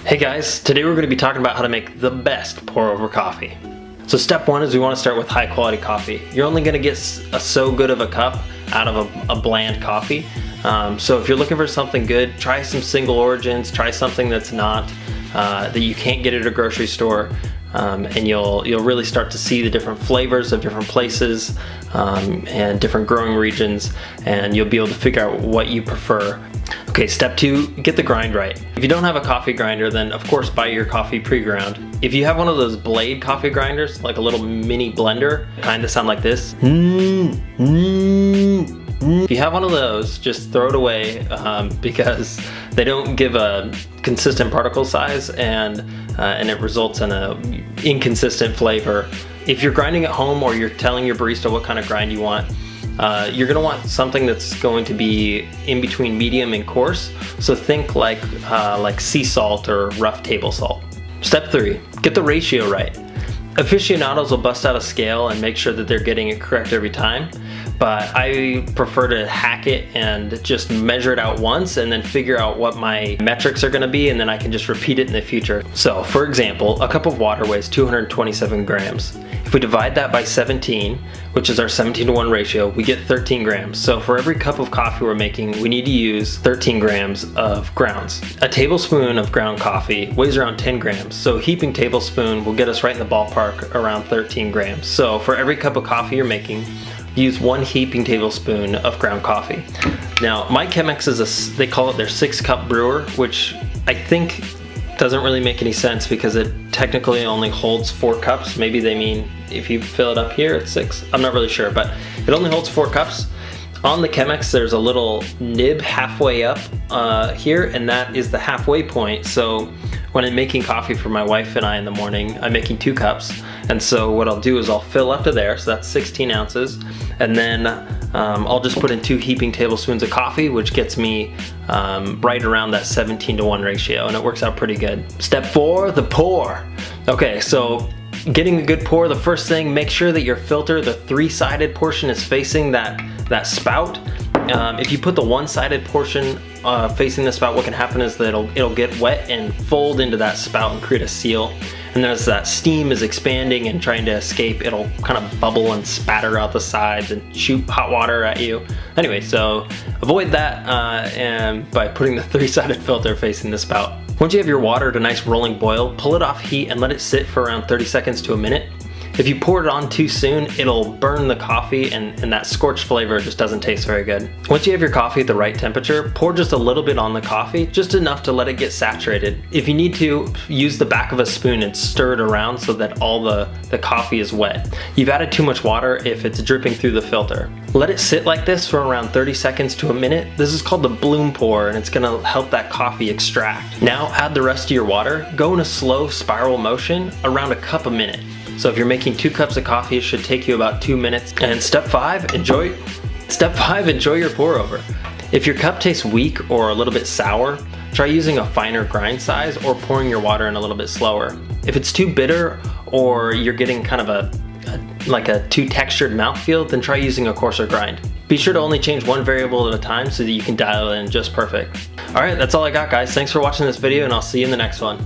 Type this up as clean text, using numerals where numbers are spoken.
Hey guys, today we're going to be talking about how to make the best pour over coffee. So step one is we want to start with high quality coffee. You're only going to get so good of a cup out of a bland coffee. So if you're looking for something good, try some single origins, try something that's not, that you can't get at a grocery store. And you'll really start to see the different flavors of different places and different growing regions, and you'll be able to figure out what you prefer. Okay, step two, get the grind right. If you don't have a coffee grinder, then of course buy your coffee pre-ground. If you have one of those blade coffee grinders, like a little mini blender, kind of sound like this. If you have one of those, just throw it away because they don't give a consistent particle size, and it results in a inconsistent flavor. If you're grinding at home or you're telling your barista what kind of grind you want, you're gonna want something that's going to be in between medium and coarse. So think like sea salt or rough table salt. Step three, get the ratio right. Aficionados will bust out a scale and make sure that they're getting it correct every time, but I prefer to hack it and just measure it out once and then figure out what my metrics are gonna be, and then I can just repeat it in the future. So for example, a cup of water weighs 227 grams. If we divide that by 17, which is our 17:1 ratio, we get 13 grams. So for every cup of coffee we're making, we need to use 13 grams of grounds. A tablespoon of ground coffee weighs around 10 grams. So a heaping tablespoon will get us right in the ballpark around 13 grams. So for every cup of coffee you're making, use 1 heaping tablespoon of ground coffee. Now, my Chemex is they call it their 6-cup brewer, which I think doesn't really make any sense because it technically only holds 4 cups. Maybe they mean if you fill it up here, it's 6. I'm not really sure, but it only holds 4 cups. On the Chemex, there's a little nib halfway up here, and that is the halfway point. So when I'm making coffee for my wife and I in the morning, I'm making 2 cups. And so what I'll do is I'll fill up to there, so that's 16 ounces. And then I'll just put in 2 heaping tablespoons of coffee, which gets me right around that 17:1 ratio, and it works out pretty good. Step 4, the pour. Okay, so getting a good pour, the first thing, make sure that your filter, the 3-sided portion, is facing that spout. If you put the 1-sided portion facing the spout, what can happen is that it'll get wet and fold into that spout and create a seal. And as that steam is expanding and trying to escape, it'll kind of bubble and spatter out the sides and shoot hot water at you. Anyway, so avoid that and by putting the 3-sided filter facing the spout. Once you have your water at a nice rolling boil, pull it off heat and let it sit for around 30 seconds to a minute. If you pour it on too soon, it'll burn the coffee, and that scorched flavor just doesn't taste very good. Once you have your coffee at the right temperature, pour just a little bit on the coffee, just enough to let it get saturated. If you need to, use the back of a spoon and stir it around so that all the coffee is wet. You've added too much water if it's dripping through the filter. Let it sit like this for around 30 seconds to a minute. This is called the bloom pour, and it's gonna help that coffee extract. Now add the rest of your water. Go in a slow spiral motion, around a cup a minute. So if you're making 2 cups of coffee, it should take you about 2 minutes. And step 5, enjoy your pour over. If your cup tastes weak or a little bit sour, try using a finer grind size or pouring your water in a little bit slower. If it's too bitter or you're getting kind of like a too textured mouthfeel, then try using a coarser grind. Be sure to only change one variable at a time so that you can dial it in just perfect. All right, that's all I got, guys. Thanks for watching this video, and I'll see you in the next one.